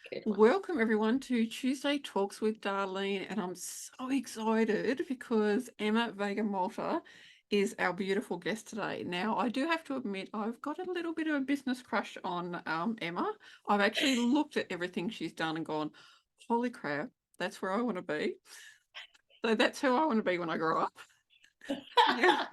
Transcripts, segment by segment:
Good one. Welcome everyone to Tuesday Talks with Darleen, and I'm so excited because Emma Veiga-Malta is our beautiful guest today. Now, I do have to admit I've got a little bit of a business crush on Emma. I've actually looked at everything she's done and gone, holy crap, that's where I want to be. So that's who I want to be when I grow up. Yeah.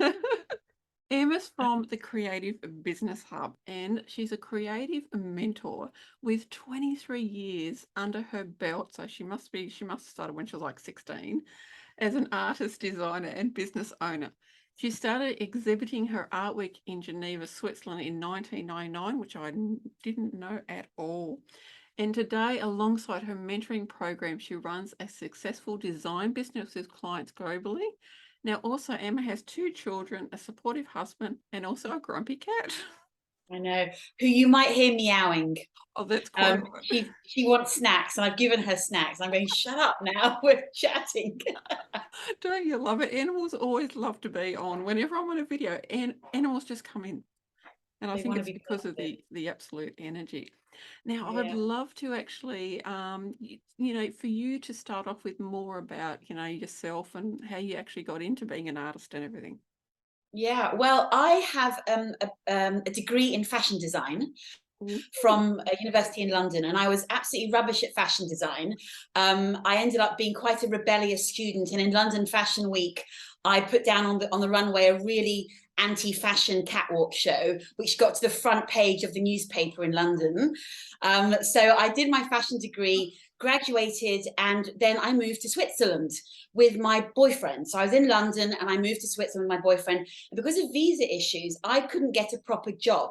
Emma's from the Creative Business Hub, and she's a creative mentor with 23 years under her belt. So she must have started when she was like 16 as an artist, designer, and business owner. She started exhibiting her artwork in Geneva, Switzerland in 1999, which I didn't know at all. And today, alongside her mentoring program, she runs a successful design business with clients globally. Now, also, Emma has two children, a supportive husband, and also a grumpy cat. I know who you might hear meowing. Oh, that's quite right. She wants snacks, and I've given her snacks. I'm going, shut up now. We're chatting. Don't you love it? Animals always love to be on. Whenever I'm on a video, and animals just come in. And I They think want to it's be because part of of it. the absolute energy. Now, I'd Yeah. love to actually, for you to start off with more about, yourself and how you actually got into being an artist and everything. Yeah. Well, I have a degree in fashion design Ooh. from a university in London, and I was absolutely rubbish at fashion design. I ended up being quite a rebellious student, and in London Fashion Week, I put down on the runway a really anti-fashion catwalk show, which got to the front page of the newspaper in London. So I did my fashion degree, graduated, and then I moved to Switzerland with my boyfriend. So I was in London and I moved to Switzerland with my boyfriend. And because of visa issues, I couldn't get a proper job.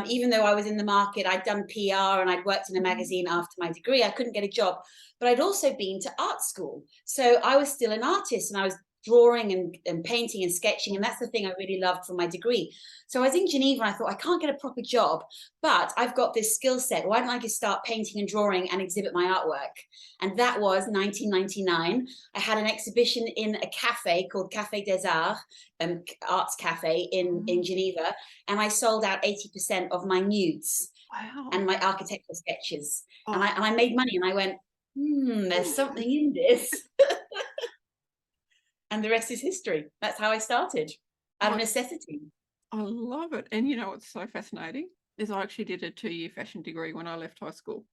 Even though I was in the market, I'd done PR and I'd worked in a magazine after my degree, I couldn't get a job. But I'd also been to art school. So I was still an artist and I was drawing and painting and sketching. And that's the thing I really loved from my degree. So I was in Geneva and I thought, I can't get a proper job, but I've got this skill set. Why don't I just start painting and drawing and exhibit my artwork? And that was 1999. I had an exhibition in a cafe called Café des Arts, arts cafe in Geneva, and I sold out 80% of my nudes and Wow. my architectural sketches. And Oh, I made money and I went, there's something in this. And the rest is history. That's how I started, out of I, necessity. I love it. And you know what's so fascinating is I actually did a 2-year fashion degree when I left high school.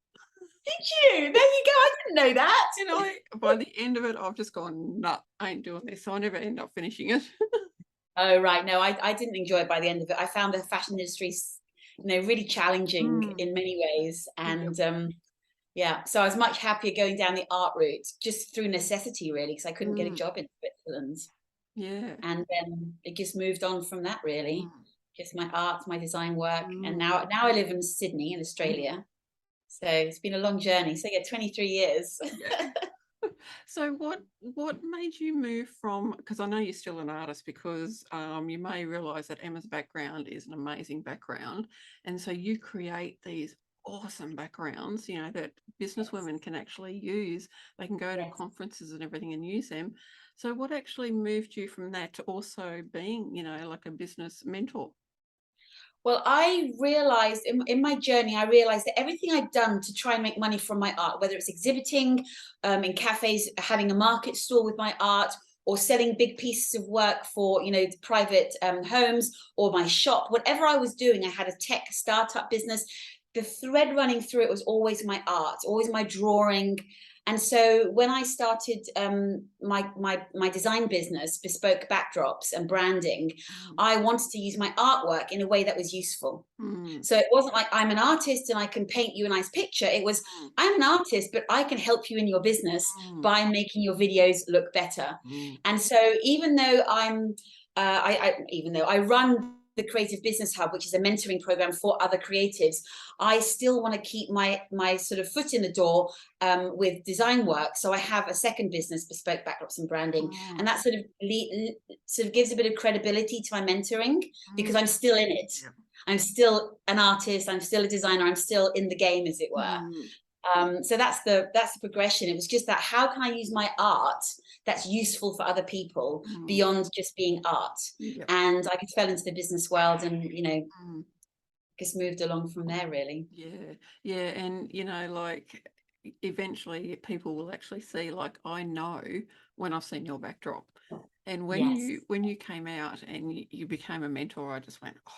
Did you? There you go. I didn't know that. And by the end of it, I've just gone, nah, I ain't doing this. So I never end up finishing it. Oh, right. No, I didn't enjoy it by the end of it. I found the fashion industry, really challenging Mm, in many ways. yep. And yeah, so I was much happier going down the art route just through necessity, really, because I couldn't get a Mm, job in Switzerland. yeah. And then it just moved on from that, really. Mm, Just my art, my design work. And mm, now I live in Sydney, in mm, Australia. So it's been a long journey. So yeah, 23 years. yeah. So what made you move from, because I know you're still an artist, because you may realize that Emma's background is an amazing background, and so you create these awesome backgrounds, that Yes, businesswomen can actually use. They can go to yes. conferences and everything and use them. So what actually moved you from that to also being, like a business mentor? Well, I realized in my journey, I realized that everything I'd done to try and make money from my art, whether it's exhibiting in cafes, having a market stall with my art, or selling big pieces of work for, private homes, or my shop, whatever I was doing, I had a tech startup business. The thread running through it was always my art, always my drawing. And so when I started my design business, bespoke backdrops and branding, Mm, I wanted to use my artwork in a way that was useful. mm, So it wasn't like I'm an artist and I can paint you a nice picture. It was mm, I'm an artist, but I can help you in your business mm, by making your videos look better. mm, And so even though even though I run the Creative Business Hub, which is a mentoring program for other creatives, I still want to keep my sort of foot in the door with design work. So I have a second business, bespoke backdrops and branding, and mm, that sort of gives a bit of credibility to my mentoring because mm, I'm still in it. yeah. I'm still an artist. I'm still a designer. I'm still in the game, as it were. Mm, So that's the progression. It was just that how can I use my art that's useful for other people mm, beyond just being art? yep. And I just fell into the business world, and Mm. just moved along from there, really. Yeah, yeah, and like eventually people will actually see. Like I know when I've seen your backdrop, and when Yes. you came out and you became a mentor, I just went, oh,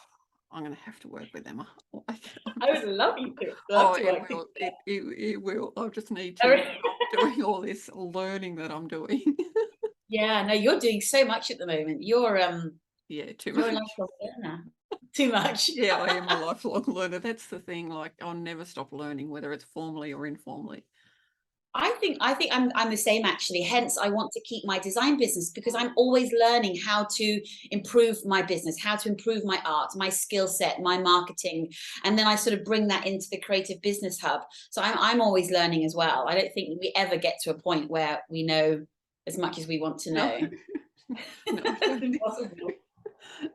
I'm going to have to work with Emma. Like, I'm I would just, love you to. Love oh, to it work will, together. it will. I just need to stop doing all this learning that I'm doing. Yeah, no, you're doing so much at the moment. Yeah, too You're a much. lifelong learner. Too much. Yeah, I am a lifelong learner. That's the thing. Like I'll never stop learning, whether it's formally or informally. I think I'm the same actually. Hence, I want to keep my design business because I'm always learning how to improve my business, how to improve my art, my skill set, my marketing, and then I sort of bring that into the creative business hub. So I'm always learning as well. I don't think we ever get to a point where we know as much as we want to No, know. no, I It's don't think so. impossible.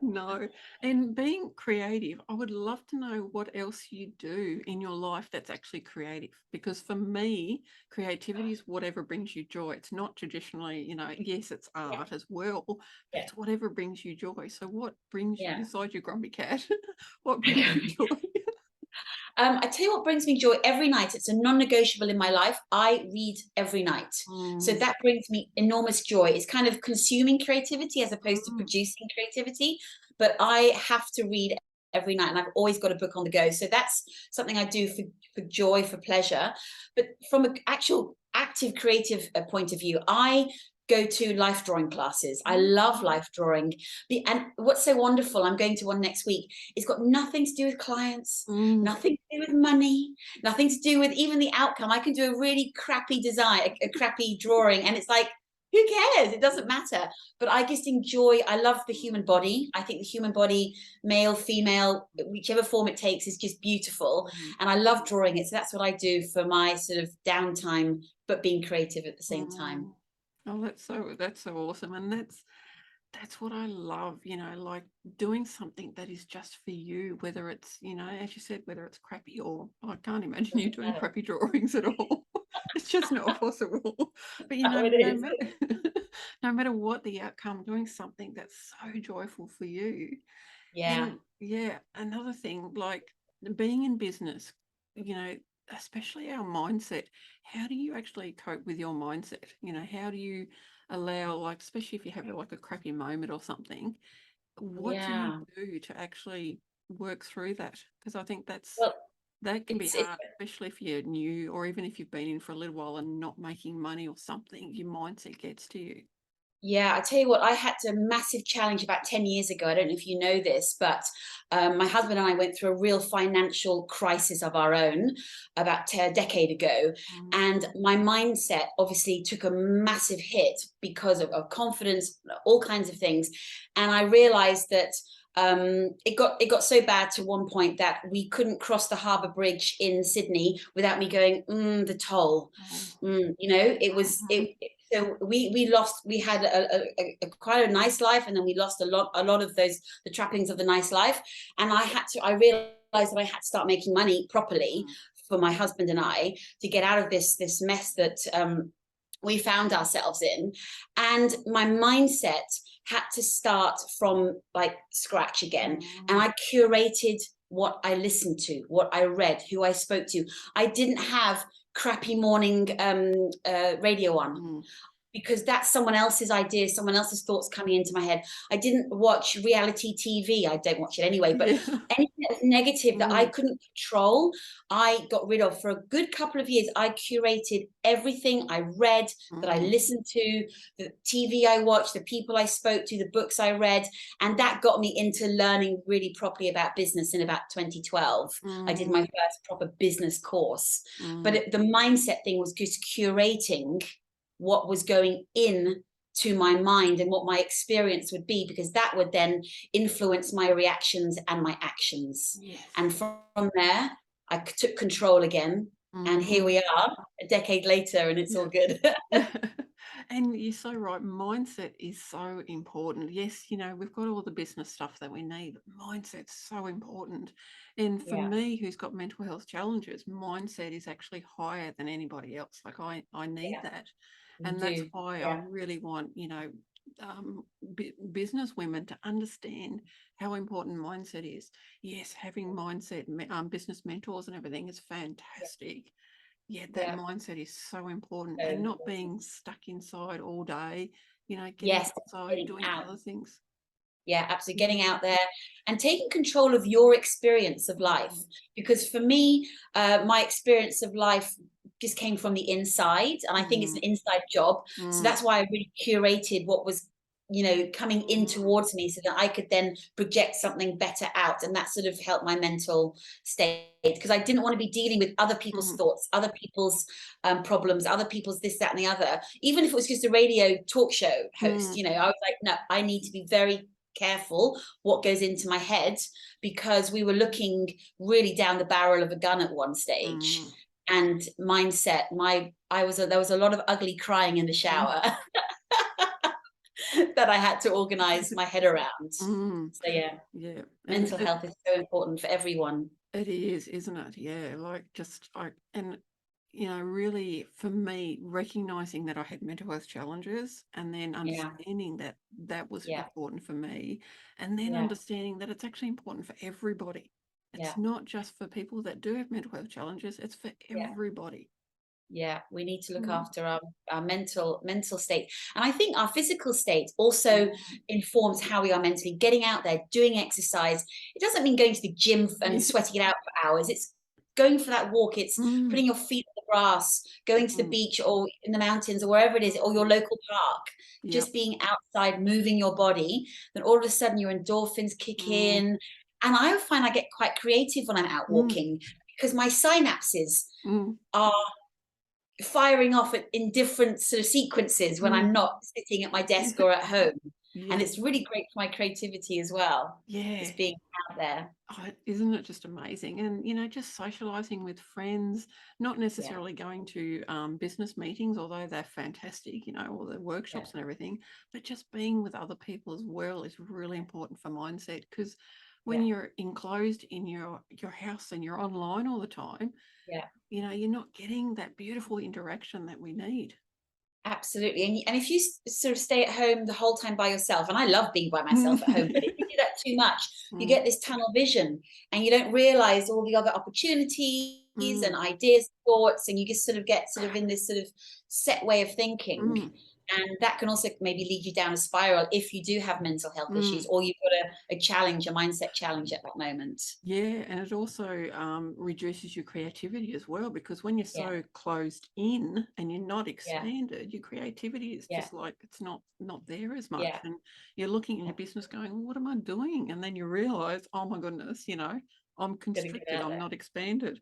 No. And being creative, I would love to know what else you do in your life that's actually creative. Because for me, creativity is whatever brings you joy. It's not traditionally, yes, it's Yeah, art as well, but yeah, it's whatever brings you joy. So what brings you, yeah. besides your grumpy cat, what brings you joy? I tell you what brings me joy every night. It's a non-negotiable in my life. I read every night. So Mm, that brings me enormous joy. It's kind of consuming creativity as opposed to mm, producing creativity. But I have to read every night and I've always got a book on the go. So that's something I do for joy, for pleasure. But from an actual active creative point of view, I go to life drawing classes. I mm, love life drawing. And what's so wonderful, I'm going to one next week. It's got nothing to do with clients, mm, nothing to do with money, nothing to do with even the outcome. I can do a really crappy design, a crappy drawing, and it's like, who cares? It doesn't matter. But I just enjoy, I love the human body. I think the human body, male, female, whichever form it takes, is just beautiful. mm, And I love drawing it. So that's what I do for my sort of downtime, but being creative at the same time. mm. Oh, that's so awesome. And that's what I love, like doing something that is just for you, whether it's, as you said, whether it's crappy or I can't imagine you Doesn't doing matter. crappy drawings at all. It's just not possible. But How it no is. matter no matter what the outcome, doing something that's so joyful for you. Yeah. And yeah, another thing, like being in business, you know, especially our mindset, how do you actually cope with your mindset? How do you allow, like, especially if you have like a crappy moment or something, what do you Yeah. do to actually work through that? Because I think Well, that can be it's hard, especially if you're new or even if you've been in for a little while and not making money or something, your mindset gets to you. yeah, I tell you what, I had a massive challenge about 10 years ago. I don't know if you know this, but my husband and I went through a real financial crisis of our own about a decade ago. Mm, And my mindset obviously took a massive hit because of confidence, all kinds of things. And I realized that it got so bad to one point that we couldn't cross the harbour bridge in Sydney without me going, the toll. oh, It was mhm, it. So we lost. We had a quite a nice life, and then we lost a lot of those the trappings of the nice life. And I realized that I had to start making money properly mm, for my husband and I to get out of this mess that we found ourselves in. And my mindset had to start from like scratch again. And mm, I curated what I listened to, what I read, who I spoke to. I didn't have crappy morning radio on mm, because that's someone else's ideas, someone else's thoughts coming into my head. I didn't watch reality TV. I don't watch it anyway, but yeah. anything that was negative that I Mm, couldn't control, I got rid of. For a good couple of years, I curated everything I read, that I mm, listened to, the TV I watched, the people I spoke to, the books I read. And that got me into learning really properly about business in about 2012. I did my mm, first proper business course. But mm. the mindset thing was just curating what was going in to my mind and what my experience would be, because that would then influence my reactions and my actions. Yes. And from there, I took control again. And here Mm, we are a decade later, and it's yeah. all good. Yeah. And you're so right. Mindset is so important. Yes, we've got all the business stuff that we need, but mindset's so important. And for Yeah, me, who's got mental health challenges, mindset is actually higher than anybody else. Like I need yeah, that. you And that's do. why I Yeah, really want, business women to understand how important mindset is. Yes, having business mentors and everything is fantastic. Yeah, that Yeah. mindset is so important, So and not important. being stuck inside all day, getting Yes, outside, getting doing out. other things. Yeah, absolutely. Getting Mm, out there and taking control of your experience of life. mm, Because for me, my experience of life just came from the inside. And I think it's an mm, inside job. So mm, that's why I really curated what was, coming in mm, towards me so that I could then project something better out. And that sort of helped my mental state, because I didn't want to be dealing with other people's mm, thoughts, other people's problems, other people's this, that, and the other. Even if it was just a radio talk show host, mm, I was like, no, I need to be very careful what goes into my head, because we were looking really down the barrel of a gun at one stage. mm, And mindset, there was a lot of ugly crying in the mm. shower that I had to organize my head around. Mm, So yeah, yeah, and mental health is so important for everyone. it is, isn't it? Yeah, really for me, recognizing that I had mental health challenges, and then Yeah, understanding that that was yeah, important for me, and then yeah, understanding that it's actually important for everybody. yeah, It's not just for people that do have mental health challenges, it's for yeah. everybody. Yeah, we need to look Mm, after our mental state. And I think our physical state also mm, informs how we are mentally. Getting out there, doing exercise. It doesn't mean going to the gym and yeah. sweating it out for hours. It's going for that walk. It's Mm, putting your feet on the grass, going to the mm, beach or in the mountains or wherever it is, or your mm, local park. yep. Just being outside, moving your body. Then all of a sudden your endorphins kick Mm, in. And I find I get quite creative when I'm out mm, walking, because my synapses mm, are firing off in different sort of sequences when mm. I'm not sitting at my desk or at home. And Yeah, it's really great for my creativity as well, yeah. just being out there. Oh, isn't it just amazing? And, just socializing with friends, not Yeah, necessarily going to business meetings, although they're fantastic, all the yeah, workshops and everything, but just being with other people as well is really important for mindset. Because when yeah, you're enclosed in your house and you're online all the time, yeah. you're not getting that beautiful interaction that we need. Absolutely. And if you sort of stay at home the whole time by yourself, and I love being by myself at home, but if you do that too much, you Mm, get this tunnel vision and you don't realize all the other opportunities and mm, ideas, thoughts, and you just sort of get sort of in this sort of set way of thinking. mm, And that can also maybe lead you down a spiral if you do have mental health issues, mm. or you've got a challenge, a mindset challenge at that moment. Yeah, and it also reduces your creativity as well, because when you're Yeah, so closed in and you're not yeah, expanded, your creativity is yeah, just like it's not there as much, yeah. and you're looking in your business going, well, "What am I doing?" And then you realize, "Oh my goodness, I'm Gotta get constricted. out I'm there. not expanded."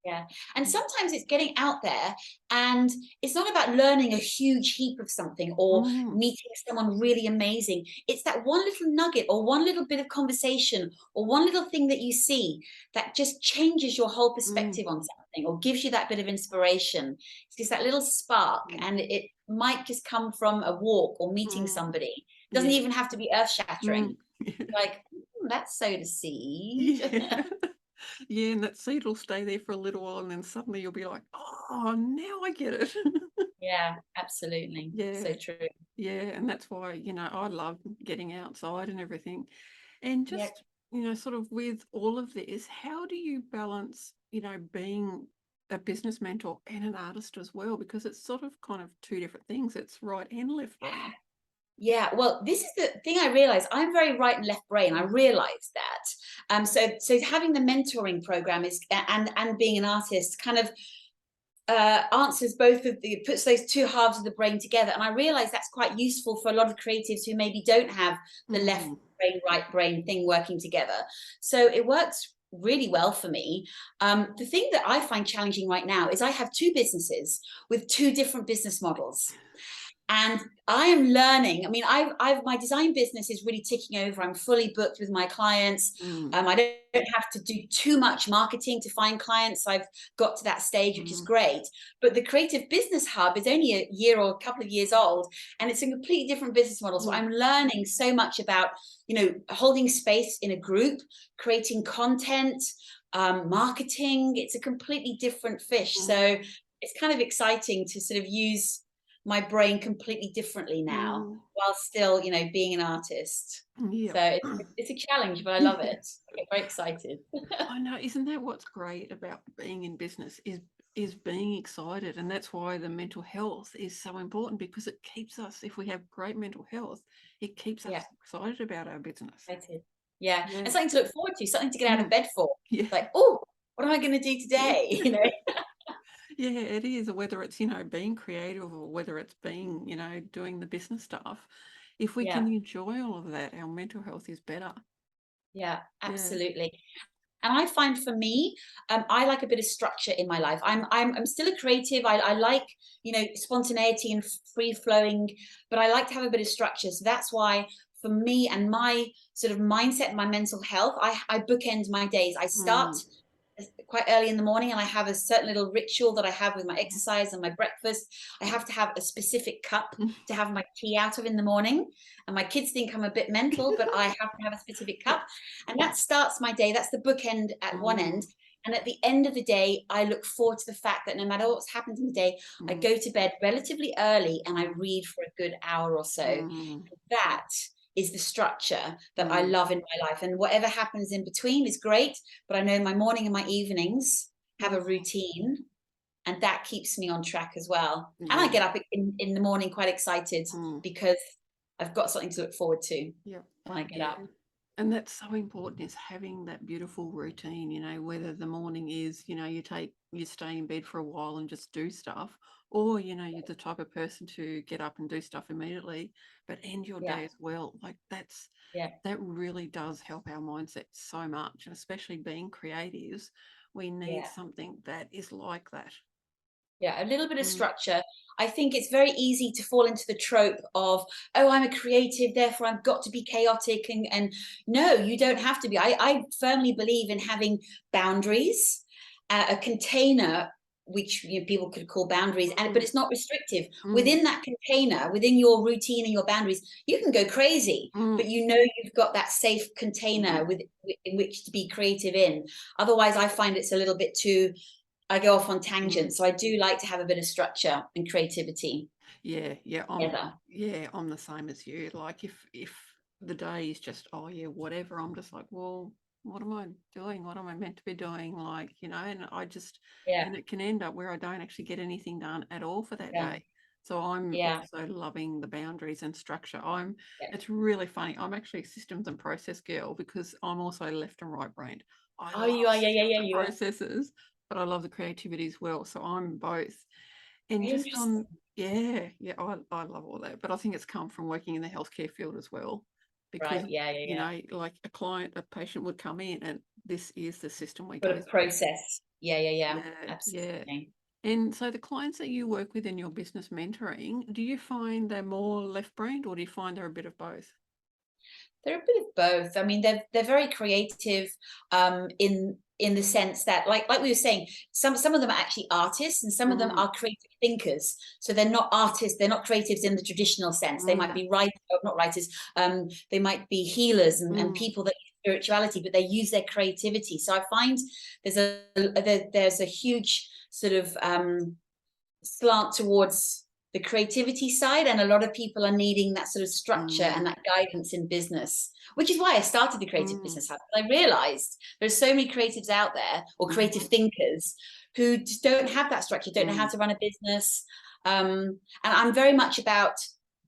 Yeah. And sometimes it's getting out there, and it's not about learning a huge heap of something or Mm, meeting someone really amazing. It's that one little nugget or one little bit of conversation or one little thing that you see that just changes your whole mm, perspective on something or gives you that bit of inspiration. It's just that little spark, mm, and it might just come from a walk or meeting mm, somebody. It doesn't yeah, even have to be earth mm, shattering. Like, that's sowed a seed. yeah. Yeah, and that seed will stay there for a little while, and then suddenly you'll be like, "Oh, now I get it." Yeah, absolutely. Yeah. So true. Yeah, and that's why, I love getting outside and everything. And Yeah. just, sort of with all of this, how do you balance, being a business mentor and an artist as well? Because it's sort of kind of two different things. It's right and left brain. Yeah, well, this is the thing I realized. I'm very right and left brain. I Mm, realized that. So having the mentoring program is and being an artist kind of answers both of the puts those two halves of the brain together. And I realize that's quite useful for a lot of creatives who maybe don't have the left mm, brain, right brain thing working together. So it works really well for me. The thing that I find challenging right now is I have two businesses with two different business models. And I am learning. I mean, I've my design business is really ticking over. I'm fully booked with my clients. mm, I don't have to do too much marketing to find clients. I've got to that stage, which is mm, great. But the Creative Business Hub is only a year or a couple of years old, and it's a completely different business model. So mm, I'm learning so much about, holding space in a group, creating content, marketing. It's a completely different fish. mm, So it's kind of exciting to sort of use my brain completely differently now, while still, you know, being an artist. Yeah. So it's a challenge, but I love it. I get very excited. I know, isn't that what's great about being in business is being excited, and that's why the mental health is so important, because it keeps us, if we have great mental health, it keeps us Yeah, excited about our business. excited. Yeah, Yeah. and something to look forward to, something to get out of bed for. Yeah. Like, oh, what am I going to do Yeah. today? You know. Yeah, it is. Whether it's, you know, being creative, or whether it's being, you know, doing the business stuff. If we can Yeah, enjoy all of that, our mental health is better. yeah, Yeah. absolutely. And I find for me, I like a bit of structure in my life. I'm still a creative. I like, you know, spontaneity and free flowing, but I like to have a bit of structure. So that's why for me and my sort of mindset, my mental health, I bookend my days. I start Mm. quite early in the morning, and I have a certain little ritual that I have with my exercise and my breakfast. I have to have a specific cup to have my tea out of in the morning, and my kids think I'm a bit mental, but I have to have a specific cup, and that starts my day. That's the bookend at one end. Mm. And at the end of the day, I look forward to the fact that no matter what's happened in the day, I Mm. go to bed relatively early and I read for a good hour or so. Mm. That is the structure that I Mm. love in my life. And whatever happens in between is great, but I know my morning and my evenings have a routine, and that keeps me on track as well. And I Yeah. get up in the morning quite excited Mm. because I've got something to look forward to Yeah. when I get Yeah. up. And that's so important, is having that beautiful routine, you know, whether the morning is, you know, you stay in bed for a while and just do stuff, or, you know, you're the type of person to get up and do stuff immediately, but end your Yeah, day as well. Like yeah, that really does help our mindset so much. And especially being creatives, we need yeah. something that is like that. Yeah, a little bit of Mm. structure. I think it's very easy to fall into the trope of, oh, I'm a creative, therefore I've got to be chaotic. And no, you don't have to be. I firmly believe in having boundaries, a container, which, you know, people could call boundaries, and but Mm. it's not restrictive. Mm. Within that container, within your routine and your boundaries, you can go crazy, but Mm. you know you've got that safe container Mm. with in which to be creative in. Otherwise, I find it's a little bit too, I go off on Mm. tangents. So I do like to have a bit of structure and creativity Yeah, together. I'm the same as you. Like if the day is just, oh yeah, whatever, I'm just like, well, what am I doing? What am I meant to be doing? Like, you know, Yeah, and it can end up where I don't actually get anything done at all for that yeah, day. So I'm yeah, also loving the boundaries and structure. yeah. It's really funny. I'm actually a systems and process girl, because I'm also left and right brained. I Oh, love you are. Yeah, yeah, systems yeah. and You are. processes, but I love the creativity as well. So I'm both. And Very just on, interesting. yeah, I love all that. But I think it's come from working in the healthcare field as well, because, Right. Yeah, yeah, you yeah. know, like a patient would come in, and this is the system we Got go a through. process. Yeah, yeah, yeah. Yeah, yeah. Absolutely. And so the clients that you work with in your business mentoring, do you find they're more left-brained, or do you find they're a bit of both? They're a bit of both. I mean, they're very creative, in the sense that, like we were saying, some of them are actually artists, and some of them Mm. are creative thinkers. So they're not artists, they're not creatives in the traditional sense. They might Mm. be writers, not writers. They might be healers and Mm. people that use spirituality, but they use their creativity. So I find there's a huge sort of slant towards the creativity side, and a lot of people are needing that sort of structure and Mm. that guidance in business, which is why I started the Creative Mm. Business Hub. I realized there's so many creatives out there, or creative Mhm. thinkers, who just don't have that structure, don't know how Mm. to run a business. And I'm very much about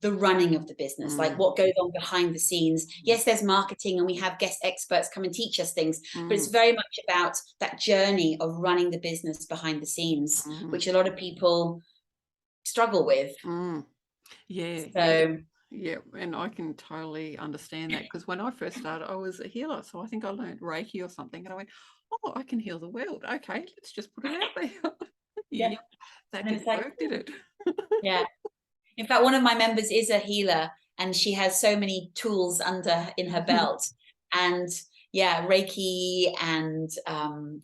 the running of the business, like Mm. what goes on behind the scenes. Mm. Yes, there's marketing and we have guest experts come and teach us things, but it's Mm. very much about that journey of running the business behind the scenes, Mhm. which a lot of people struggle with. Mm. Yeah, yeah. So, Yeah, and I can totally understand that, because when I first started, I was a healer. So I think I learned Reiki or something, and I went, oh, I can heal the world. Okay, let's just put it out there. yeah. Yep, that And then it's didn't like, work, did it? yeah. In fact, one of my members is a healer, and she has so many tools under in her belt. And yeah, Reiki and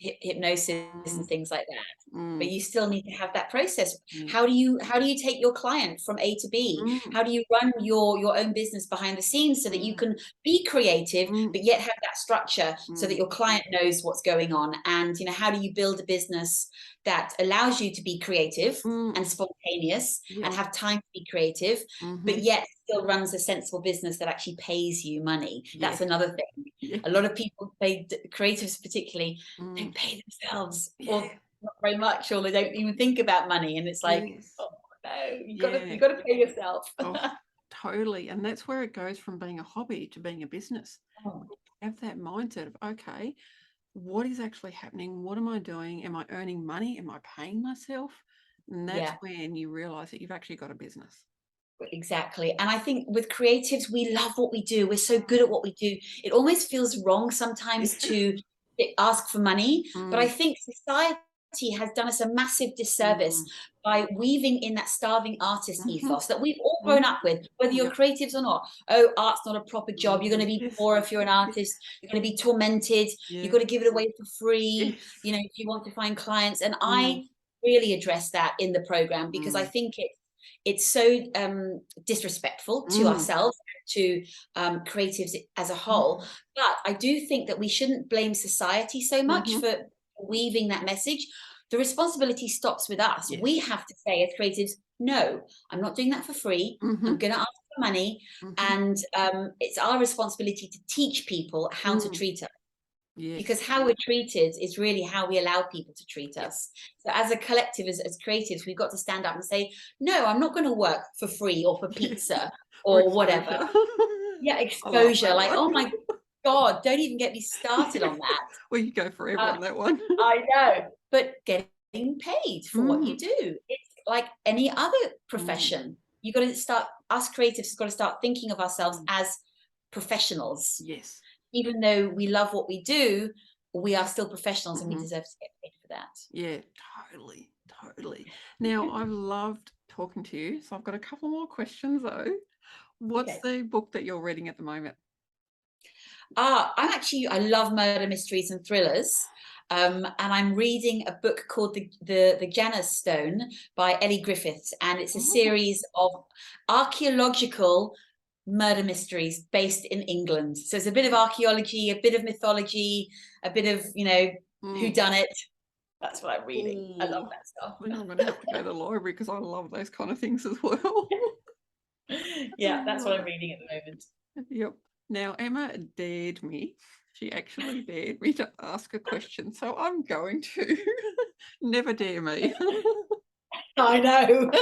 hypnosis and Mm, things like that. but you still need to have that process. Yeah. How do you take your client from A to B? How do you run your own business behind the scenes so that you can be creative, but yet have that structure so that your client knows what's going on? And, you know, how do you build a business that allows you to be creative and spontaneous and have time to be creative, but yet still runs a sensible business that actually pays you money? That's another thing. A lot of people, creatives particularly, don't pay themselves, or not very much, or they don't even think about money, and it's like, oh no, you gotta pay yourself. Totally. And that's where it goes from being a hobby to being a business. Oh. Have that mindset of, okay, what is actually happening? What am I doing? Am I earning money? Am I paying myself? And that's when you realize that you've actually got a business. Exactly. And I think with creatives, we love what we do. We're so good at what we do. It almost feels wrong sometimes to ask for money. But I think society has done us a massive disservice by weaving in that starving artist ethos that we've all grown up with, whether you're creatives or not. Oh, art's not a proper job. You're going to be poor if you're an artist. You're going to be tormented. You've got to give it away for free, you know, if you want to find clients. And I really address that in the program, because I think it's so disrespectful to ourselves, to creatives as a whole. But I do think that we shouldn't blame society so much for weaving that message. The responsibility stops with us. We have to say as creatives, no, I'm not doing that for free. I'm going to ask for money. And it's our responsibility to teach people how to treat us. Because how we're treated is really how we allow people to treat us. So as a collective, as creatives, we've got to stand up and say, no, I'm not going to work for free or for pizza or whatever. Exposure. Like, oh my God, don't even get me started on that. Well, you go forever on that one. I know, but getting paid for what you do, it's like any other profession. You've got to start, us creatives have got to start thinking of ourselves as professionals. Yes. Even though we love what we do, we are still professionals and we deserve to get paid for that. Yeah, totally, totally. Now, I've loved talking to you, so I've got a couple more questions though. What's the book that you're reading at the moment? I love murder mysteries and thrillers. And I'm reading a book called the Janus Stone by Ellie Griffiths, and it's a series of archaeological murder mysteries based in England. So it's a bit of archaeology, a bit of mythology, a bit of, you know, whodunit. That's what I'm reading. I love that stuff. I think I'm going to have to go to the library because I love those kind of things as well. Yeah, that's what I'm reading at the moment. Yep. Now, Emma dared me. She actually dared me to ask a question, so I'm going to. Never dare me. I know.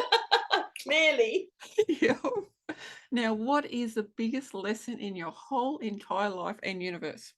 Clearly. Yeah. Now, what is the biggest lesson in your whole entire life and universe?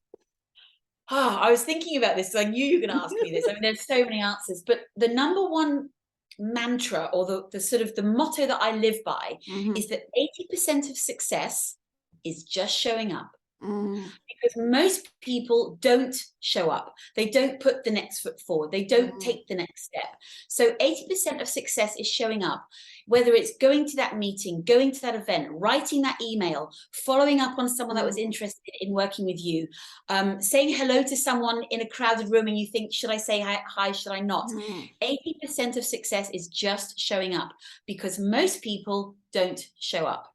I was thinking about this, so I knew you were going to ask me this. I mean, there's so many answers, but the number one mantra, or the sort of the motto that I live by, is that 80% of success is just showing up. Because most people don't show up. They don't put the next foot forward. They don't take the next step. So 80% of success is showing up, whether it's going to that meeting, going to that event, writing that email, following up on someone that was interested in working with you, saying hello to someone in a crowded room and you think, should I say hi, should I not? 80% of success is just showing up, because most people don't show up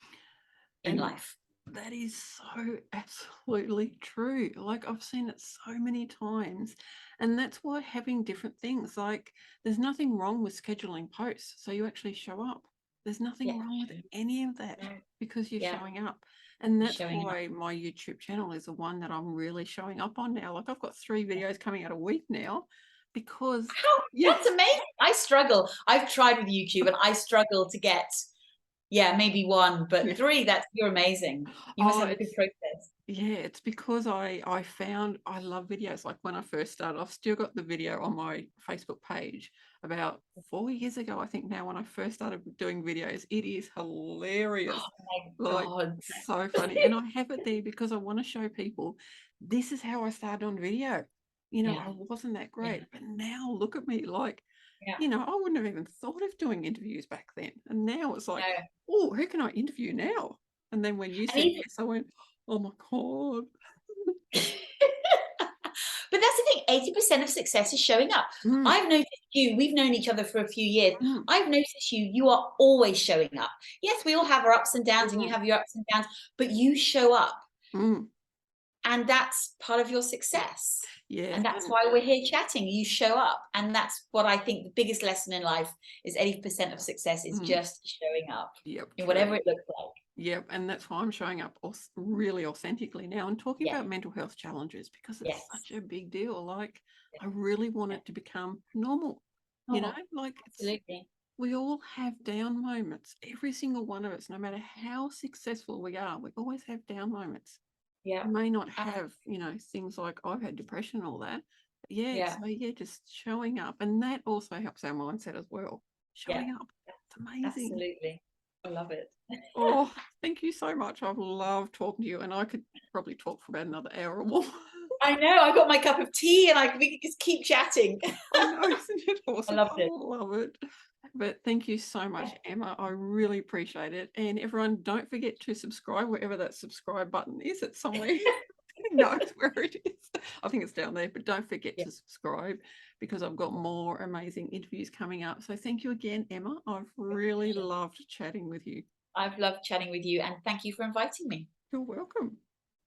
in life. That is so absolutely true. Like, I've seen it so many times, and that's why having different things, like, there's nothing wrong with scheduling posts so you actually show up. There's nothing wrong with any of that, because you're showing up. And that's why my YouTube channel is the one that I'm really showing up on now. Like, I've got 3 videos coming out a week now, because that's amazing. I struggle. I've tried with YouTube and I struggle to get maybe 1, but 3, you're amazing. You must have a good process. Yeah, it's because I found I love videos. Like, when I first started, I've still got the video on my Facebook page about 4 years ago, I think now, when I first started doing videos. It is hilarious. Oh my God. So funny. And I have it there because I want to show people this is how I started on video. You know, I wasn't that great, but now look at me. Like, you know, I wouldn't have even thought of doing interviews back then. And now it's like, oh, who can I interview now? And then when you said yes, I went, oh my God. But that's the thing, 80% of success is showing up. I've noticed you, we've known each other for a few years. Mm, I've noticed you are always showing up. Yes, we all have our ups and downs, and you mm, have your ups and downs, but you show up, mm. and that's part of your success. Yeah, And that's why we're here chatting. You show up, and that's what I think the biggest lesson in life is. 80% of success is mm, just showing up yep, in true. whatever it looks like. Yep, and that's why I'm showing up really authentically now and talking Yes, about mental health challenges because it's yes, such a big deal. Like, yes, I really want yes. it to become normal, Normal, like absolutely. we all have down moments. Every single one of us, no matter how successful we are, we always have down moments. Yeah, We may not ab- have, things like I've had depression and all that. But yeah, yeah, so yeah, just showing up. And that also helps our mindset as well. yeah, Showing up. It's amazing. absolutely. I love it. Oh, thank you so much. I've loved talking to you, and I could probably talk for about another hour or more. I know. I got my cup of tea, and we can just keep chatting. I know, isn't it I awesome? loved I it. love it. But thank you so much, Yeah, Emma. I really appreciate it. And everyone, don't forget to subscribe wherever that subscribe button is. It's somewhere. Who knows where it is? I think it's down there, but don't forget yeah. to subscribe because I've got more amazing interviews coming up. So thank you again, Emma. I've really loved chatting with you. I've loved chatting with you, and thank you for inviting me. You're welcome.